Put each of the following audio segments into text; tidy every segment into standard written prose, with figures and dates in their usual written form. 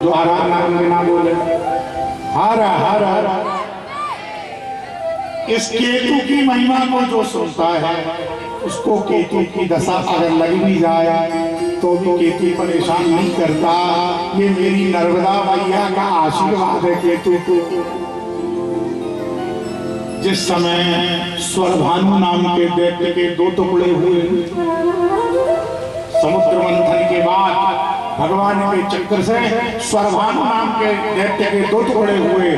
जो हरा नाम में ना बोले हर हर हर। इस केतु की महिमा को जो सुनता है उसको केतु की दशा अगर लग भी जाए तो भी केतु परेशान नहीं करता। ये मेरी नर्मदा मैया का आशीर्वाद है केतु को। जिस समय स्वरभानु नाम के दैत्य के दो टुकड़े हुए, समुद्र मंथन के बाद भगवान के चक्र से स्वरभानु नाम के दैत्य के दो टुकड़े हुए,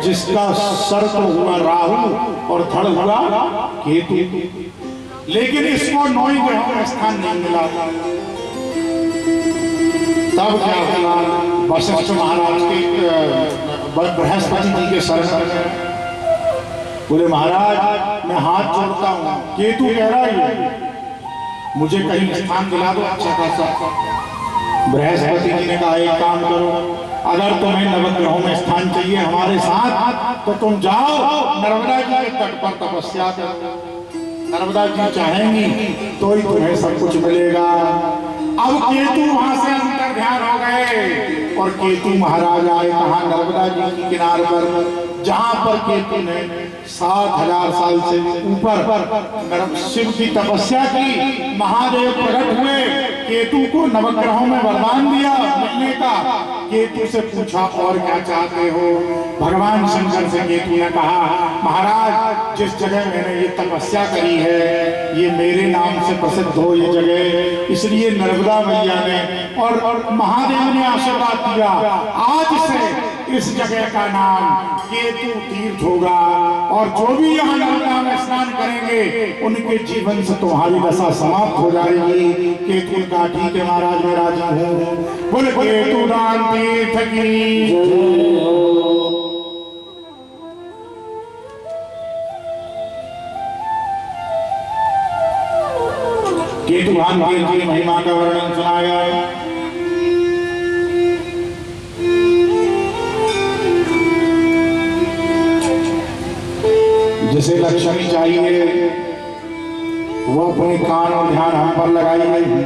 जिसका सर तो हुआ राहु और धड़ हुआ केतु, लेकिन इसको 9 ग्रहों में स्थान नहीं मिला। तब क्या हुआ, वशिष्ठ महाराज के बृहस्पति जी के सर बोले महाराज मैं हाथ जोड़ता हूँ, केतु कह रहा है मुझे कहीं स्थान दिला दो अच्छा खासा। बृहस्पति जी ने कहा एक काम करो, अगर तुम्हें नवग्रहों में स्थान चाहिए हमारे साथ तो तुम जाओ नर्मदा जी के तट पर तपस्या करो। नर्मदा जी चाहेंगी तो ही तुम्हें सब कुछ मिलेगा। अब केतु वहां से अंतर ध्यान हो गए और केतु महाराज आए कहा नर्मदा जी की किनारे पर, जहां पर केतु ने 7000 साल से ऊपर शिव की तपस्या की। महादेव प्रकट हुए, केतु को नवग्रहों में वरदान दिया मिलने का। केतु से पूछा और क्या चाहते हो। भगवान शंकर से केतु ने कहा महाराज जिस जगह मैंने ये तपस्या करी है ये मेरे नाम से प्रसिद्ध हो ये जगह, इसलिए नर्मदा मैया ने और महादेव ने आशीर्वाद दिया आज से इस जगह का नाम केतु तीर्थ होगा और जो भी यहाँ नर्मदा में स्नान करेंगे उनके जीवन से तुम्हारी दशा समाप्त हो जाएगी। केतु का ठीक है महाराज मैं राजी हूँ। बोले केतु दान तीर्थ की केतु भान की महिमा का वर्णन सुनाया है। जिसे लक्ष्मी चाहिए वो अपने कान और ध्यान हम पर लगाइए।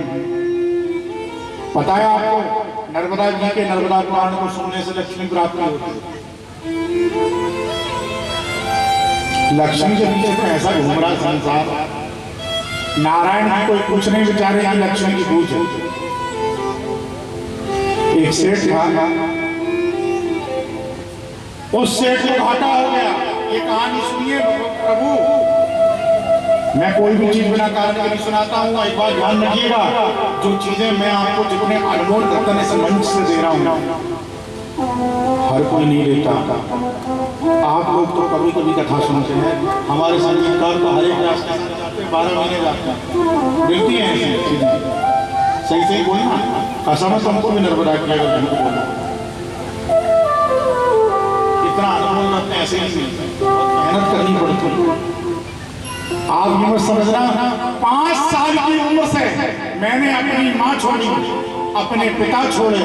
पता है आपको नर्मदा जी के नर्मदा पुराण को सुनने से लक्ष्मी प्राप्ति होती है। लक्ष्मी के पीछे तो ऐसा घूम रहा संसार, नारायण जी कोई कुछ नहीं बेचारे यहाँ लक्ष्मी की पूछ है। एक सेठ था, उस सेठ को घाटा हो गया। ये कहानी सुनिए प्रभु, मैं कोई भी चीज बिना कारण के नहीं सुनाता हूँ। एक बात ध्यान रखिएगा, जो चीजें मैं आपको जितने अनमोल रतन से मंच से दे रहा हूँ हर कोई नहीं देता। आप लोग तो कभी कभी कथा सुनते हैं, हमारे संगीतकार तो हर एक रास्ते 12 महीने जाते हैं, मिलती है ऐसी चीजें। सही सही बोलना, कसम तुमको भी नर्मदा किया अगर तुमको बोलो इतना अनमोल रत्न ऐसे ही मिलते, मेहनत करनी पड़ती है। आप ये मत समझना, 5 साल की उम्र से मैंने अपनी माँ छोड़ी, अपने पिता छोड़े,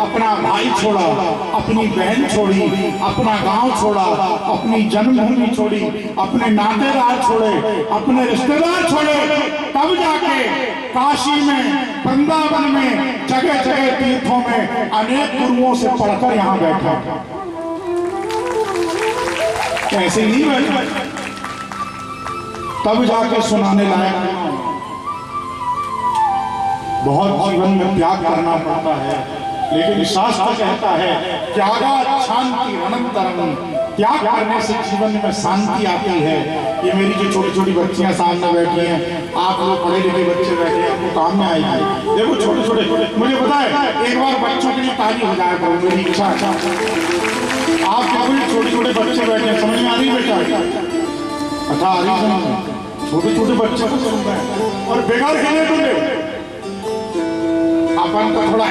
अपना भाई छोड़ा, अपनी बहन छोड़ी, अपना गांव छोड़ा, अपनी जन्मभूमि छोड़ी, अपने नातेदार छोड़े, अपने रिश्तेदार छोड़े, तब जाके काशी में वृंदावन में जगह जगह तीर्थों में अनेक गुरुओं से पढ़कर यहाँ बैठा। ऐसे ही नहीं बैठा, तब जाके सुनाने लायक। बहुत जीवन में त्याग करना पड़ता है, लेकिन शास्त्र कहता है त्यागात् शांति अनंतरम, त्याग करने से जीवन में शांति आती है। ये मेरी जो छोटी छोटी बच्चियां सामने बैठी हैं, आप लोग पढ़े लिखे बच्चे बैठे हैं, आपको काम में आएगी। देखो छोटे छोटे, मुझे पता है एक बार बच्चों के लिए ताली हो जाए तो मेरी इच्छा। आप देखो छोटे छोटे बच्चे बैठे हैं, समझ में आ रही बेटा? अच्छा आ रही समझ? छोटे छोटे बच्चे को सुन रहे हैं और बेकार खेले तुमने अपन को थोड़ा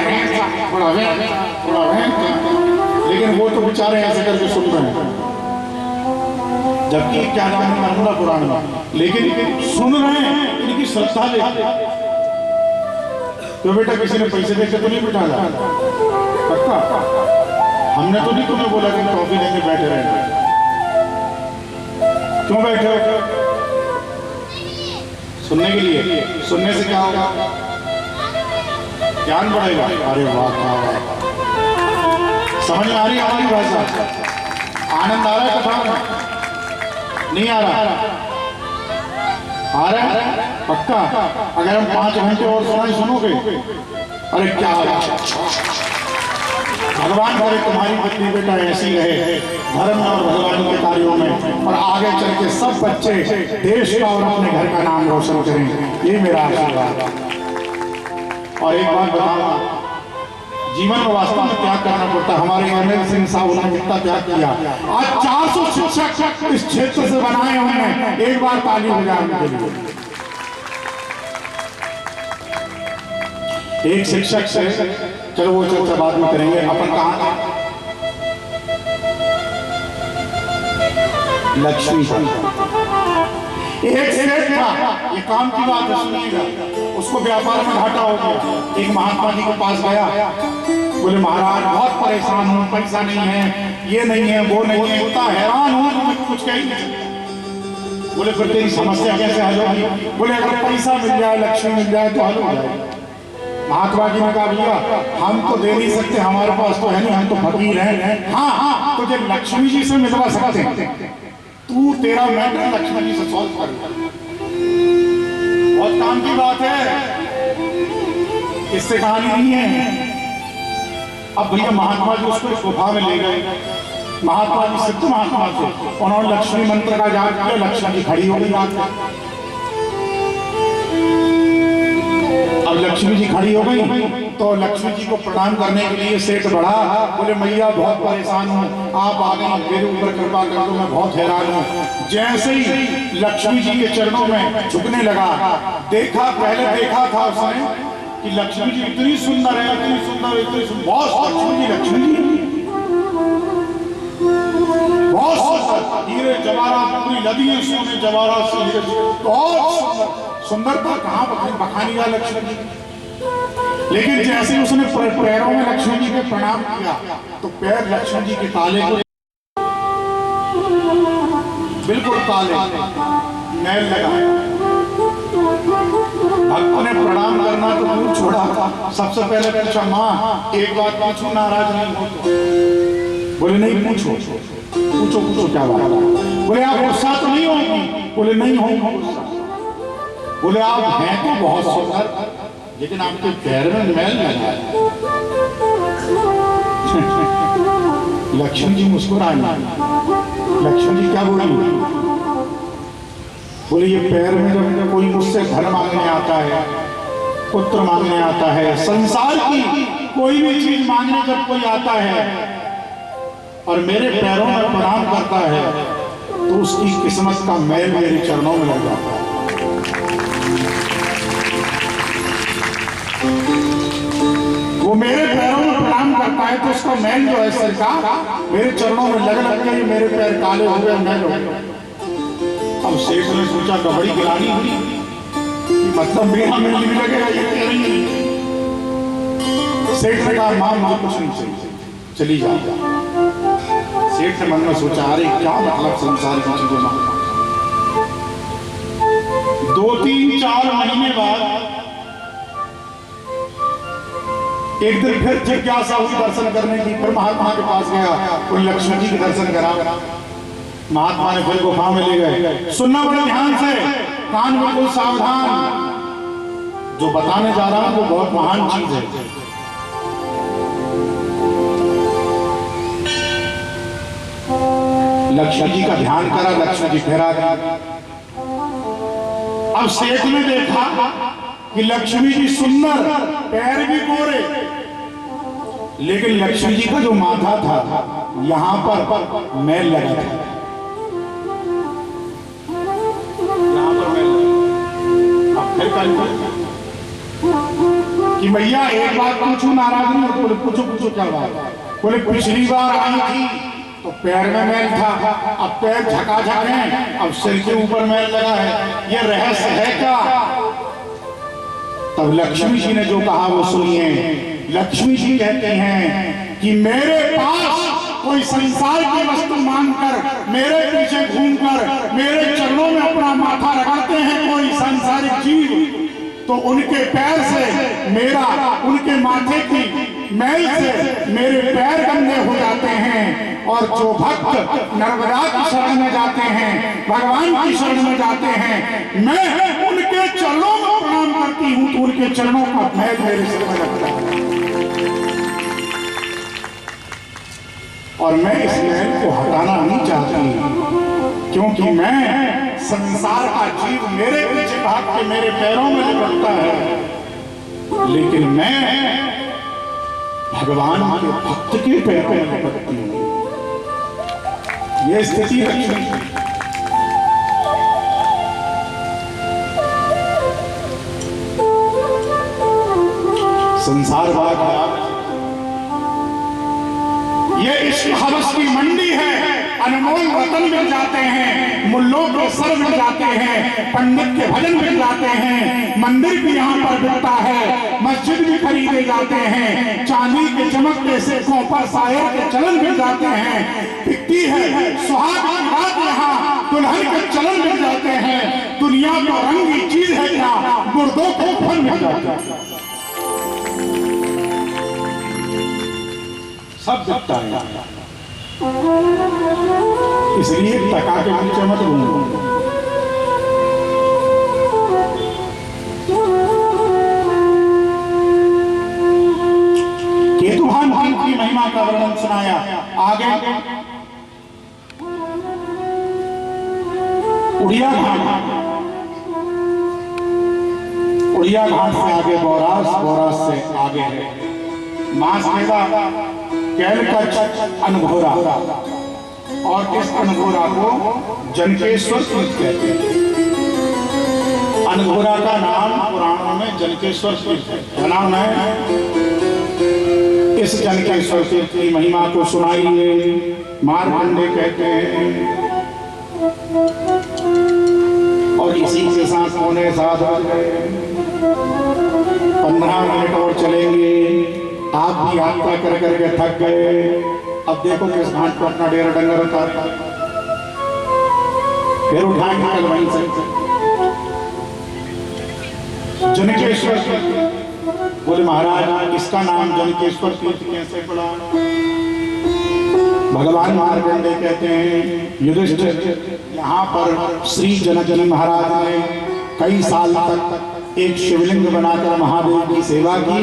लेकिन वो तो बेचारे ऐसे करके सुन रहे हैं, जबकि क्या नाम है नर्मदा पुराण में, लेकिन सुन रहे हैं इनकी श्रद्धा लेते। तो बेटा किसी ने पैसे देके तो नहीं बिठाया, पक्का हमने तो नहीं तुम्हें बोला कि टॉफी लेके बैठे रहे। क्यों बैठे हो? सुनने के लिए। सुनने से क्या होगा? ज्ञान बढ़ेगा। अरे वाह, समझ में आ रही है हमारी भाषा? आनंद आ रहा है कथा में? नहीं आ रहा? आ रहा है पक्का? अगर हम 5 घंटे और सुनाई सुनोगे? अरे क्या भगवान करे तुम्हारी पत्नी बेटा ऐसी रहे धर्म और भगवान के कार्यों में, और आगे चल के सब बच्चे देश का और अपने घर का नाम रोशन करें, ये मेरा आशीर्वाद। और एक बात बताऊंगा, जीवन में वास्तव में त्याग करना पड़ता। हमारे एमएल सिंह साहब ने कितना त्याग किया। आज 400 शिक्षक इस क्षेत्र से बनाए हुए हैं, एक बार ताली बजाए उनके लिए। एक शिक्षक से, चलो वो चर्चा बाद में करेंगे, अपन कहाँ लक्ष्मी एक सेठ था, ये काम की बात है सुनिएगा, उसको व्यापार में घाटा हो गया। एक महात्मा जी के पास गया, बोले महाराज बहुत परेशान हूँ, पैसा नहीं है, ये नहीं है, वो नहीं है, इतना हैरान हूँ कुछ कहीं। बोले फिर तेरी समस्या कैसे हल होगी? बोले अगर पैसा मिल जाए, लक्ष्मी मिल जाए तो हल हो जाए। महात्मा जी ने कहा भैया हम तो दे नहीं सकते, हमारे पास तो है नहीं, हम तो फकीर हैं। हाँ हाँ तुझे लक्ष्मी जी से मिलवा सकते हैं, तू तेरा मैटर लक्ष्मी जी से सॉल्व कर। बहुत काम की बात है, इससे कहानी नहीं है। अब भैया महात्मा जी उसको गुफा में ले गए। महात्मा जी सिद्ध महात्मा थे, उन्होंने लक्ष्मी मंत्र का जाप किया, लक्ष्मी जी खड़ी हो गई। अब लक्ष्मी जी खड़ी हो गई तो लक्ष्मी जी को प्रणाम करने के लिए सेठ बढ़ा, बोले मैया बहुत परेशान हूँ, आप आ गई, मेरे ऊपर कृपा कर दो, मैं बहुत हैरान हूँ। जैसे ही लक्ष्मी जी के चरणों में झुकने लगा, देखा पहले देखा था उसने कि लक्ष्मी जी इतनी सुंदर है, इतनी सुंदर, इतनी सुंदर, बहुत लक्ष्मी जी बहुत सुंदर, हीरे जवाहरात पूरी लदी है सोने जवाहरात से हीरे, बहुत सुंदर। सुंदरता कहाँ बखानी का लक्ष्मी जी। लेकिन जैसे उसने पैरों में लक्ष्मी जी के प्रणाम किया तो पैर लक्ष्मी जी के काले को बिल्कुल काले, मैल लगा। भक्त ने प्रणाम करना तो दूर छोड़ा, सबसे पहले पूछा माँ एक बात पूछूं, नाराज नहीं हो तो? बोले नहीं पूछो। पूछो पूछो क्या बात? बोले आप गुस्सा तो नहीं होगी? बोले नहीं होगी। बोले आप हैं तो बहुत सुंदर, लेकिन आपके पैर में मैल लगा है। लक्ष्मी जी मुस्कुराई। लक्ष्मी जी क्या बोली? बोले ये पैर में जब कोई मुझसे घर मांगने आता है, पुत्र मांगने आता है, संसार की कोई भी चीज मांगने जब कोई आता है और मेरे पैरों में प्रणाम करता है तो उसकी किस्मत का मैल मेरे चरणों में लग जाता है। वो मेरे पैरों में प्रणाम करता है तो उसका मैल जो है सिर का मेरे चरणों में लग के मेरे पैर काले हो गए, मैल हो गए। अब सेठ ने सोचा गबड़ी गिरानी हुई, मतलब मेरा मैल भी लगेगा ये। सेठ ने कहा मां मुझे कुछ नहीं चाहिए, चली जाओ। सेठ ने मन में सोचा अरे क्या मतलब संसार की चीजों में। 2-3-4 महीने बाद एक दिन फिर जिज्ञासा हुई दर्शन करने की, फिर महात्मा के पास गया, कोई लक्ष्मी जी के दर्शन करा। महात्मा ने फिर गुफा में ले गए। सुनना बड़े ध्यान से, कान बिल्कुल सावधान, जो बताने जा रहा हूं वो बहुत महान चीज है। लक्ष्मी जी का ध्यान करा, लक्ष्मी जी फिर आ गई। अब सेठ ने देखा कि लक्ष्मी जी सुंदर, पैर भी गोरे, लेकिन लक्ष्मी जी का जो माथा था यहां पर मैल लगा था, यहां पर मैल। अब फिर कहा कि भैया एक बात पूछूं, नाराज नहीं हो? बोले पूछो पूछो क्या बात? बोले पिछली बार आई थी तो पैर में मैल था, अब पैर झकाझक हैं, अब सिर के ऊपर मैल लगा है, ये रहस्य है क्या? तब लक्ष्मी जी ने जो कहा वो सुनिए। लक्ष्मी जी कहते हैं कि मेरे पास कोई संसार की वस्तु मांगकर, मेरे पीछे घूमकर, मेरे चरणों में अपना माथा रगड़ते हैं कोई सांसारिक जीव, तो उनके पैर से मेरा, उनके माथे की मैल से मेरे पैर गंदे हो और जो भक्त नर्मदा की शरण में जाते हैं, भगवान की शरण में जाते हैं, मैं उनके चरणों में प्रणाम करती हूं तो उनके चरणों का मैल मेरे सिर में लगता है और मैं इस मैल को हटाना नहीं चाहती, क्योंकि मैं संसार का जीव मेरे पीछे भाग के मेरे पैरों में लिपटता है, लेकिन मैं भगवान के भक्त के पैरों में लिपटती हूं। यह स्थिति रखी। संसार बात ये इश्क हवस की मंडी है, अनमोल रतन मिल जाते हैं, मुल्लों के सर मिल जाते हैं, पंडित के भजन मिल जाते हैं, मंदिर भी यहाँ पर बिकता है, मस्जिद भी खरीदे जाते हैं, चांदी के चमकते सिक्कों पर शायर के चलन मिल जाते हैं, बिकती है सुहाग की रात यहाँ दुल्हन के चलन मिल जाते हैं। दुनिया तो रंगी चीज है क्या, मुर्दों को फल मिल जाता है, सब बिकता है। इसलिए टका के नीचे मत घूमो। केतुभान की महिमा का वर्णन सुनाया। आगे उड़िया घाट, उड़िया घाट से आगे बौरास, बौरास से आगे है मासखेड़ा, कैलकच, अनघोरा, और इस अनघोरा को जनकेश्वर तीर्थ कहते हैं। अनघोरा का नाम पुराणों में जनकेश्वर तीर्थ है। क्या नाम है? इस जनकेश्वर तीर्थ की महिमा को सुनाइए। मारकंडे कहते हैं और इसी के साथ होने 7 बज गए, 15 मिनट और चलेंगे। आप भी यात्रा कर करके थक गए। अब देखो किस घाट पर अपना डेरा डंगर उतार, फिर उठाएंगे कल वहीं से। जनकेश्वर बोले महाराज इसका नाम जनकेश्वर तीर्थ कैसे पड़ा? भगवान मार्कंडेय कहते हैं युधिष्ठिर, यहाँ पर श्री जनक महाराज ने कई साल तक एक शिवलिंग बनाकर महादेव की सेवा की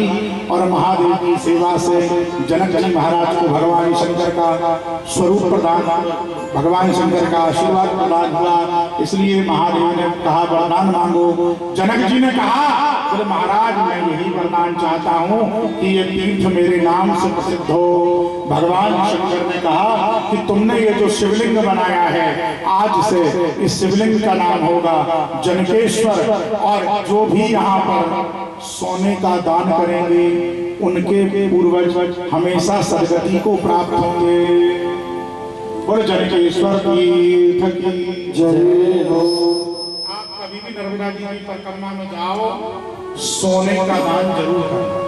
और महादेव की सेवा से जनक जी महाराज को भगवान शंकर का स्वरूप प्रदान, भगवान शंकर का आशीर्वाद प्रदान हुआ। इसलिए महादेव ने कहा वरदान मांगो। जनक जी ने कहा बोले महाराज मैं यही वरदान चाहता हूँ कि ये तीर्थ मेरे नाम से प्रसिद्ध हो। भगवान शंकर ने कहा कि तुमने ये जो शिवलिंग बनाया है आज से इस शिवलिंग का नाम होगा जनकेश्वर, और जो भी यहाँ पर सोने का दान करेंगे उनके पूर्वज हमेशा सदगति को प्राप्त होंगे। बोले जनकेश्वर तीर्थ की जय हो। आप कभी भी नर्मदा जी की परिक्रमा में जाओ, सोने का दान जरूर करना,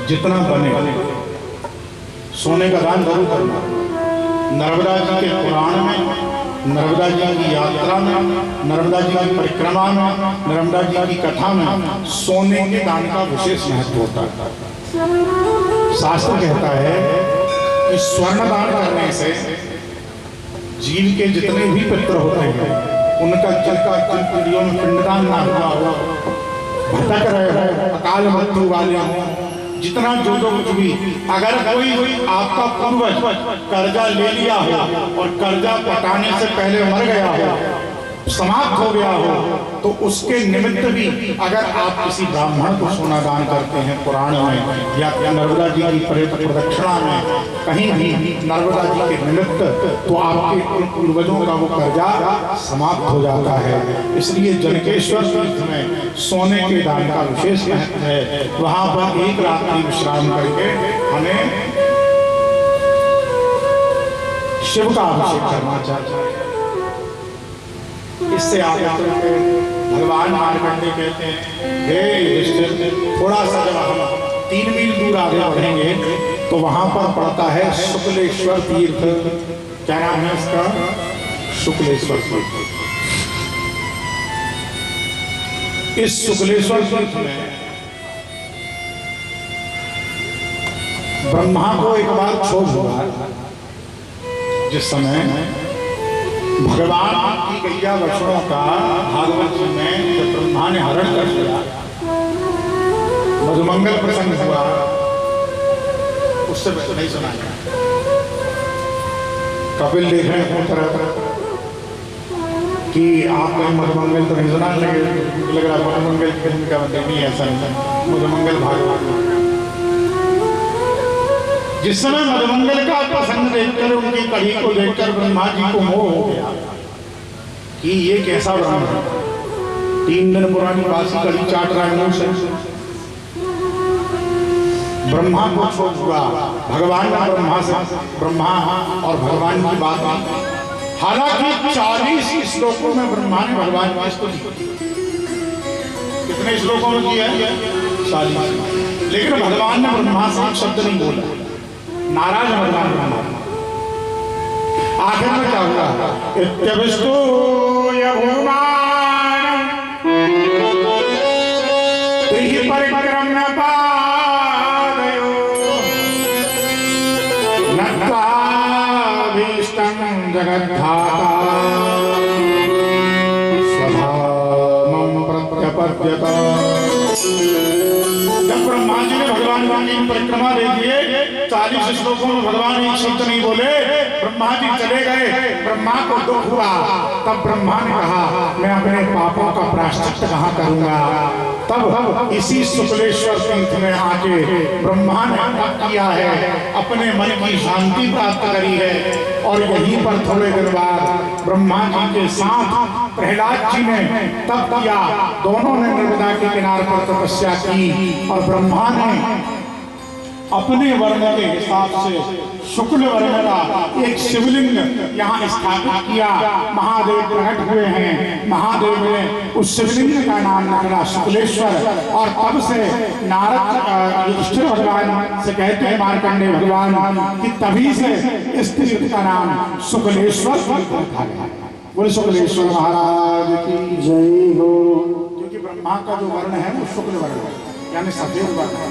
जितना बने सोने का दान जरूर करना। नर्मदा जी के पुराण में, नर्मदा जी की यात्रा में, नर्मदा जी की परिक्रमा में, नर्मदा जी की कथा में सोने के दान का विशेष महत्व होता है। शास्त्र कहता है कि स्वर्ण दान करने से जीव के जितने भी पितर होते हैं उनका जिन पीढ़ियों में पिंडदान ना हुआ हो, भटक रहे हो, अकाल मृत्यु वाले हो, जितना जो कुछ भी, अगर कोई आपका पूर्वज कर्जा ले लिया हो और कर्जा पटाने से पहले मर गया हो, समाप्त हो गया हो, तो उसके निमित्त भी अगर आप किसी ब्राह्मण को सोना दान करते हैं पुराण में या नर्मदा जी की प्रदक्षिणा में कहीं भी नर्मदा जी के निमित्त, तो आपके पूर्वजों का वो कर्जा समाप्त हो जाता है। इसलिए जनकेश्वर तीर्थ में सोने के दान का विशेष महत्व है। वहां पर एक रात्रि विश्राम करके हमें शिव का अभिषेक करना चाहिए। इससे आगे चलते भगवान मार्कंडेय कहते हैं हे युधिष्ठिर, थोड़ा सा जब हम 3 मील दूर आगे बढ़ेंगे तो वहां पर पड़ता है शुक्लेश्वर तीर्थ। क्या नाम है इसका? शुक्लेश्वर तीर्थ। इस शुक्लेश्वर तीर्थ में ब्रह्मा को एक बार क्षोभ हुआ, जिस समय भगवान की गैया वचनों का भागवत जी में जब ब्रह्मा ने हरण कर दिया, मधुमंगल प्रसंग हुआ, उससे नहीं सुना गया। कपिल देख रहे हैं तरह कि आप कहीं मधुमंगल तो नहीं सुना, लग रहा मधुमंगल की फिल्म का मतलब नहीं, ऐसा नहीं। मधुमंगल भागवत जिस समय मधुमंगल का प्रसंग देखकर, उनकी कड़ी को देखकर ब्रह्मा जी को मोह हो गया कि ये कैसा ब्रह्म है, 3 दिन पुरानी बासी कड़ी चाट रहा है मुंह से। ब्रह्मा को क्षोभ हुआ, भगवान ने ब्रह्मा और भगवान की बात की। हालांकि 40 श्लोकों में ब्रह्मा ने भगवान की स्तुति की। कितने श्लोकों में किया है? 40। लेकिन भगवान ने ब्रह्मा से एक शब्द नहीं बोला, नाराज भगवान ब्रह्मा। आखिर में क्या हुआ? इत्यविष्टो यभूमान त्रिहि परिक्रम्य पादयो नत्वाभीष्टं जगद्धाता स्वधामं प्रत्यपद्यत। जब ब्रह्मा जी ने भगवान की परिक्रमा दे दिए, 40 श्लोकों में भगवान एक शब्द नहीं बोले, ब्रह्मा जी चले गए। ब्रह्मा को दुख हुआ। तब ब्रह्मा ने कहा, मैं अपने पापों का प्रायश्चित कहाँ करूंगा? तब इसी शुक्लेश्वर तीर्थ में आके ब्रह्मा ने तप किया है, अपने मन की शांति प्राप्त करी है। और यहीं पर थोड़े दिन बाद ब्रह्मा जी के साथ प्रहलाद जी ने तप किया। दोनों ने नर्मदा के किनारे पर तपस्या की और ब्रह्मा ने अपने वर्ण के हिसाब से शुक्ल वर्ण का एक शिवलिंग यहाँ स्थापित किया। महादेव प्रकट हुए हैं। महादेव ने उस शिवलिंग का नाम रखा शुक्लेश्वर। और तब से नारद युधिष्ठिर भगवान से कहते हैं, मार्कंडेय भगवान, कि तभी से इस तीर्थ का नाम शुक्लेश्वर रखा गया। बोले शुक्लेश्वर महाराज की जय हो। क्योंकि ब्रह्मा का जो वर्ण है वो शुक्ल वर्ण है, यानी सफेद वर्ण है।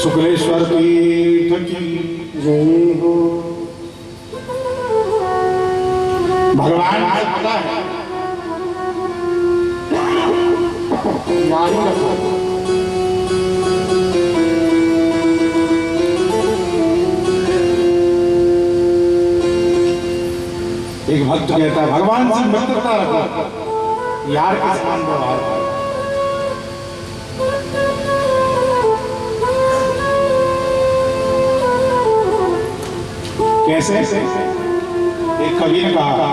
शुक्लेश्वर तीर्थ की जय हो। भगवान को पता है एक भक्त कहता है, भगवान से मित्रता रखो, यार के समान व्यवहार करो। कैसे? एक कवि ने कहा,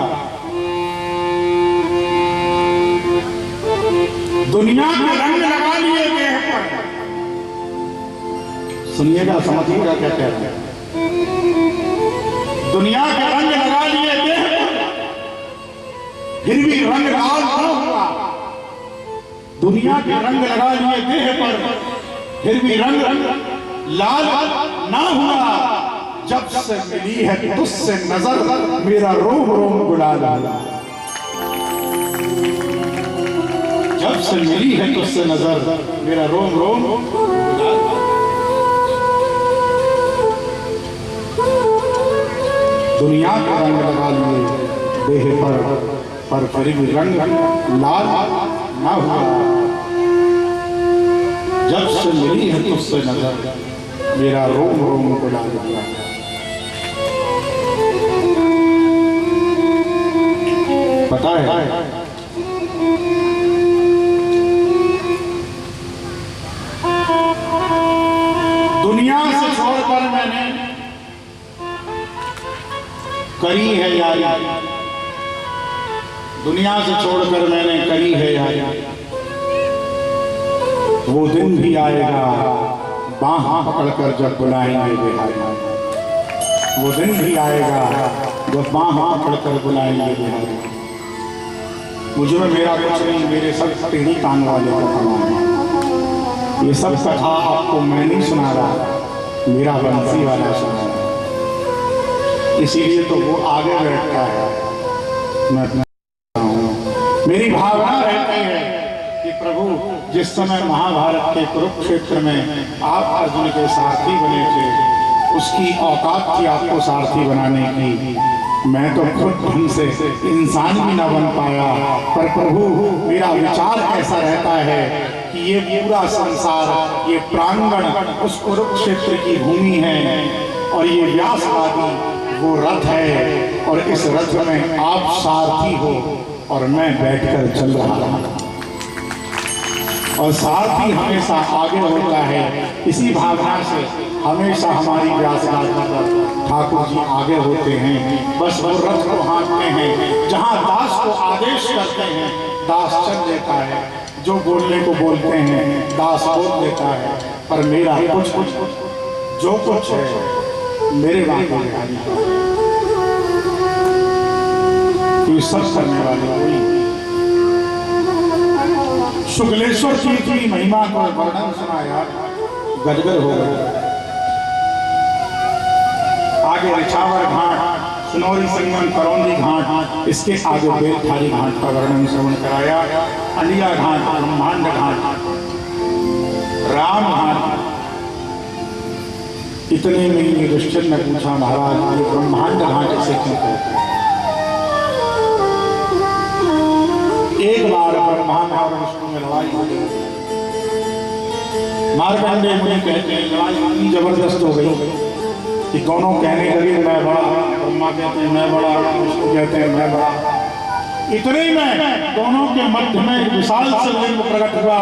दुनिया के रंग लगा लिए देह पर। सुनिएगा, समझिएगा क्या कहते हैं। दुनिया के रंग लगा लिए देह पर, फिर भी रंग लाल न हुआ। दुनिया के रंग लगा लिए देह पर, फिर भी रंग लाल ना हुआ। जब से मिली है तुझसे नजर, मेरा रोम रोम गुलाल आया। जब से मिली है तुझसे नजर, मेरा रोम रोम गुलाल आया। दुनिया का रंग लगा लिए देह पर फिर भी रंग लाल ना हुआ। जब से मिली है तुझसे नजर, मेरा रोम रोम गुलाल आया। पता है दुनिया से छोड़कर मैंने करी है यारी। दुनिया से छोड़कर मैंने करी है यारी। वो दिन भी आएगा बाह पकड़कर जब बुलाएंगे बिहारी। वो दिन भी आएगा जब बाह पकड़कर बुलाएंगे बिहारी। मुझे में मेरा कुछ नहीं, मेरे सब तेरी कान वाले का कमाल है। ये सब कथा आपको मैं नहीं सुना रहा, मेरा बंसी वाला सुना रहा। इसीलिए तो वो आगे बैठता है, मैं अपना हूँ। मेरी भावना रहती है कि प्रभु जिस समय महाभारत के कुरुक्षेत्र में आप अर्जुन के सारथी बने थे, उसकी औकात थी आपको सारथी बनाने की। मैं तो खुद ढंग से इंसान भी ना बन पाया, पर प्रभु मेरा विचार ऐसा रहता है कि ये पूरा संसार, ये प्रांगण उस कुरुक्षेत्र की भूमि है और ये व्यासवादी वो रथ है, और इस रथ में आप सारथी हो और मैं बैठकर चल रहा हूं। और सारथी हमेशा आगे होता है, इसी भावना से हमेशा हमारी व्यासगाथा पर ठाकुर जी आगे होते हैं। बस वो रथ को हाँकते हैं, जहाँ दास को आदेश करते हैं दास चल देता है, जो बोलने को बोलते हैं दास बोल देता है। पर मेरा कुछ जो कुछ है मेरे बाबू ये सब करने वाले वही। शुक्लेश्वर की इतनी महिमा का वर्णन सुनाया, गदगद हो गए। आगे रिछावर घाट, सुनौरी संगम, करौंदी घाट, इसके आगे बेलधारी घाट का वर्णन श्रवण कराया। अंडिया घाट, ब्रह्मांड घाट, राम घाट। इतने में युधिष्ठिर ने पूछा, महाराज ये ब्रह्मांड घाट इसे क्यों कहते हैं? एक बार ब्रह्मा और विष्णु में लड़ाई हो गई। मार्कंडेय मुनि कहते हैं लड़ाई इतनी जबरदस्त हो गई कि दोनों कहने लगे मैं बड़ा, ब्रह्मा कहते हैं मैं बड़ा, विष्णु कहते हैं मैं बड़ा। इतने में दोनों के मध्य में एक विशाल शिवलिंग प्रकट हुआ।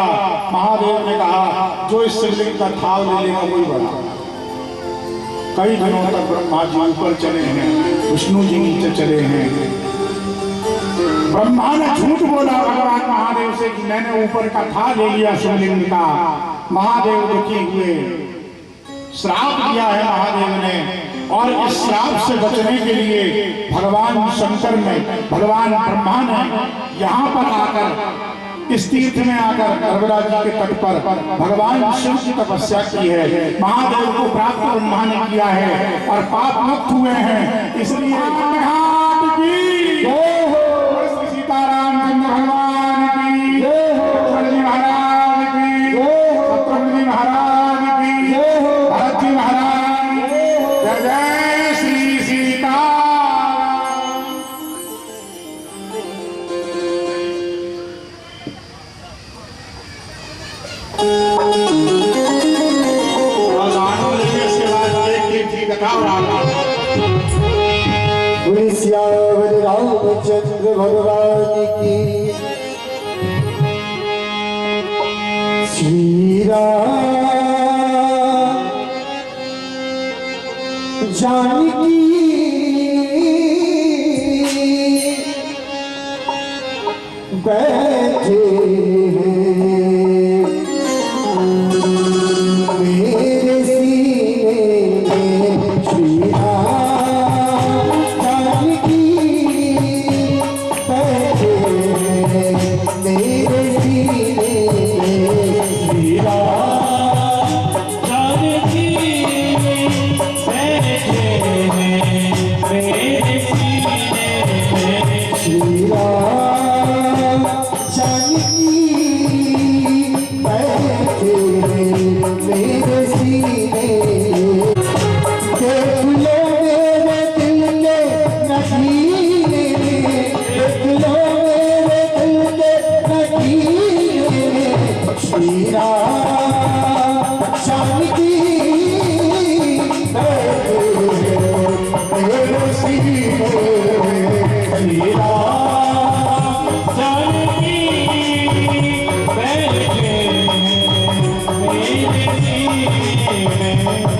महादेव ने कहा जो इस शिवलिंग का ठाव ले लेगा वही बड़ा। कई दिनों तक ब्रह्मा जी ऊपर चले हैं, विष्णु जी नीचे चले हैं। ब्रह्मा ने झूठ बोला भगवान महादेव से कि मैंने ऊपर का था ले लिया शिवलिंग का। महादेव दुखी हुए, श्राप दिया है महादेव ने, और इस श्राप से बचने के लिए भगवान शंकर ने, भगवान ब्रह्मा ने यहाँ पर आकर, इस तीर्थ में आकर नर्मदा जी के तट पर भगवान शिव की तपस्या की है। महादेव को प्राप्त ब्रह्मा ने किया है और पाप मुक्त हुए हैं। इसलिए रामचंद्र भगवान की लक्ष्मण जी महाराज की, शत्रुघ्न जी महाराज की, भरत जी महाराज की, जय जय श्री सीताराम। गानों लेने के बाद एक थी कथा रामचंद्र भगवान की। श्री राम जानकी बैठे मेरे सीने में। श्री राम जानकी बैठे मेरे सीने में। श्री राम जानकी बैठे मेरे सीने में। श्री राम जानकी बैठे मेरे सीने में। देख लो मेरे दिल के नगीने, देख लो मेरे दिल के नगीने। श्री राम जानकी बैठे मेरे सीने में। श्री राम जानकी बैठे मेरे सीने में।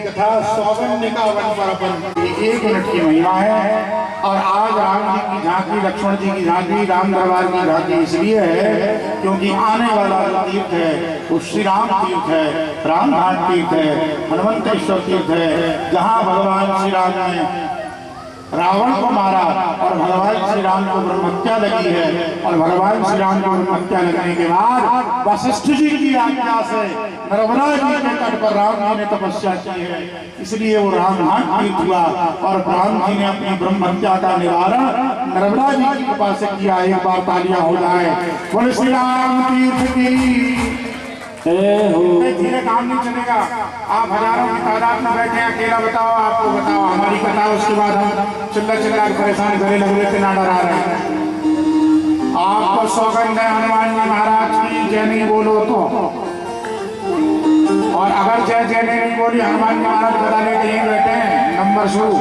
कथा सौगंधिका वन पर अपन 1 मिनट की महिमा है। और आज राम जी की झांकी, लक्ष्मण जी की झांकी, राम दरबार की झांकी इसलिए है क्योंकि आने वाला तीर्थ है वो श्री राम तीर्थ है, रामघाट तीर्थ है, हनुमंतेश्वर तीर्थ है, जहाँ भगवान श्री राम ने रावण को मारा और भगवान श्री राम को ब्रह्महत्या लगी है। और भगवान श्री राम को ब्रह्महत्या लगने के बाद वशिष्ठ जी की आज्ञा से नर्मदा जी के तट पर राम जी ने तपस्या की है, इसलिए वो रामघाट तीर्थ हुआ। और राम जी ने अपनी ब्रह्महत्या का निवारण नर्मदा जी की कृपा से किया। एक बार तालियां हो जाए, बोले श्री राम तीर्थ की। धीरे काम नहीं चलेगा। आप हजारों की तादाद में बैठे हैं, अकेला बताओ, आपको बताओ, हमारी कथा, उसके बाद हम चिल्ला चिल्ला के परेशान गले लग रहे थे, ना डरा रहे हैं। आपको सौगंध है हनुमान जी महाराज की, जय नहीं बोलो तो, और अगर जय जय नहीं बोली, हनुमान जी महाराज गदा लेके यहीं बैठे हैं, नंबर शुरू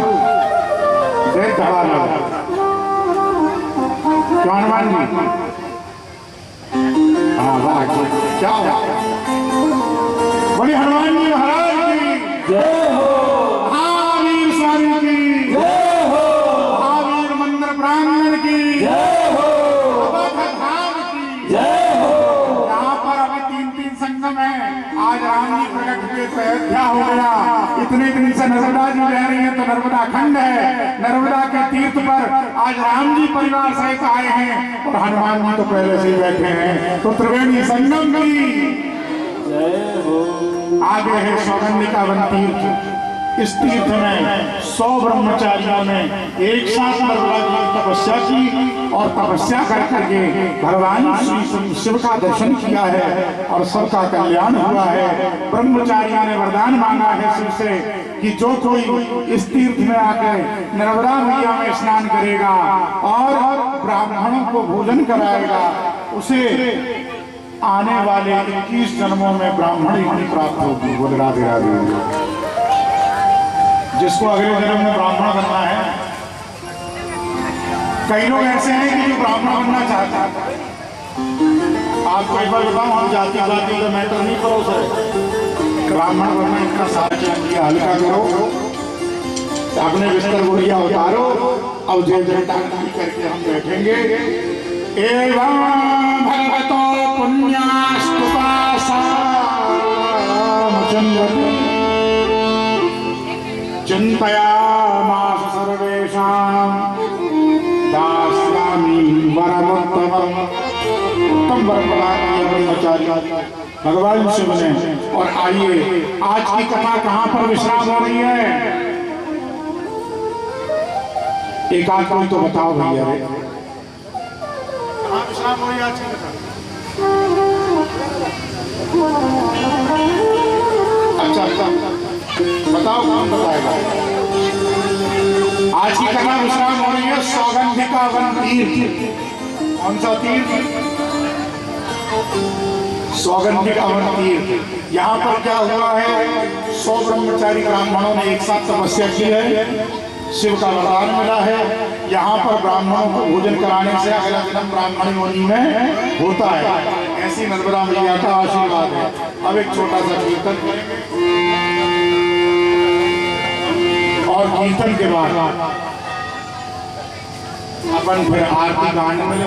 देख धड़ा लो। क्यों हनुमान जी? हाँ वाह, क्या बोली हनुमान जी महाराज की जय हो, महावीर स्वामी की जय हो, महावीर मंदिर प्रांगण की जय हो, धाम की जय हो। यहाँ पर अभी 3 संगम है। आज राम जी प्रकट हुए तो अयोध्या हो गया। इतने दिन से नर्मदा जी बह रही है तो नर्मदा खंड है। नर्मदा के तीर्थ पर आज राम जी परिवार सहित आए हैं और हनुमान जी तो पहले से बैठे हैं। तो त्रिवेणी संगम की आगे है सौगंधिका वन तीर्थ। इस तीर्थ में 100 ब्रह्मचारियों ने एक साथ नर्मदा जी की तपस्या की और तपस्या कर करके भगवान श्री शिव का दर्शन किया है और सबका कल्याण हुआ है। ब्रह्मचारियों ने वरदान मांगा है शिव से कि जो कोई इस तीर्थ में आकर नर्मदा मैया में स्नान करेगा और ब्राह्मणों को भोजन कराएगा, उसे आने वाले 21 जन्मों में ब्राह्मण ही प्राप्त होगी। बोले राधे राधे। जिसको अगले जन्म में ब्राह्मण बनना है, कई लोग ऐसे हैं कि जो ब्राह्मण बनना चाहते हैं। आपको एक बार बताऊं, हम जाति जाति का मैटर नहीं करो सर, ब्राह्मण बनना इतना सारा चाहिए। हल्का करो, अपने बिस्तर बोरिया उतारो, अब जय जयकार करके हम बैठेंगे। एवं भगवतो पुण्यास्तुपा चिंतयामास सर्वेषां दास्यामि वरमुत्तमम्। उत्तम वर प्रदान किया ब्रह्मचारी भगवान शिव ने। और आइए, आज की कथा कहाँ पर विश्राम हो रही है? एक आध कोई तो बताओ भैया, कहाँ विश्राम हो रही है आज की कथा? अच्छा बताओ, कौन बताएगा? आज की कथा विश्राम हो रही है सौगंधिका वन तीर्थ। कौन सा तीर्थ? सौगंधिका वन तीर्थ। यहाँ पर क्या हुआ है? 100 ब्रह्मचारी ब्राह्मणों ने एक साथ तपस्या की है, शिव का वरदान मिला है। यहाँ पर ब्राह्मणों को भोजन कराने से अगला जन्म ब्राह्मण योनि में होता है। ऐसी नर्मदा मैया का आशीर्वाद है। अब एक छोटा सा कीर्तन करेंगे और कीर्तन के बाद अपन फिर आरती गाने में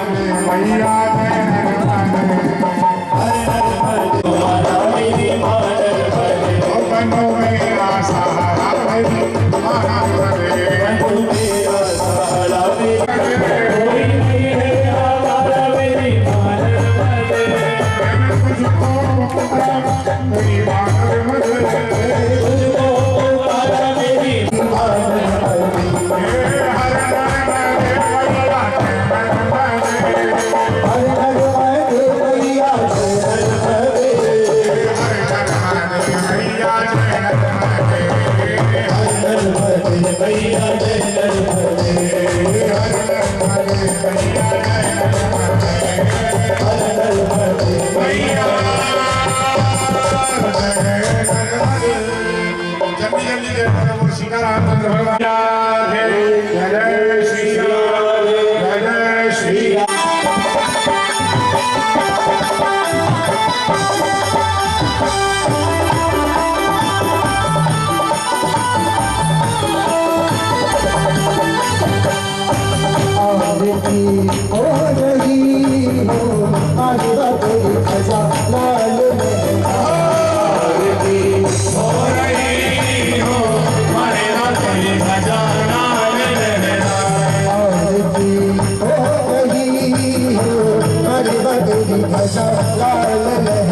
तेरी भाषा लाल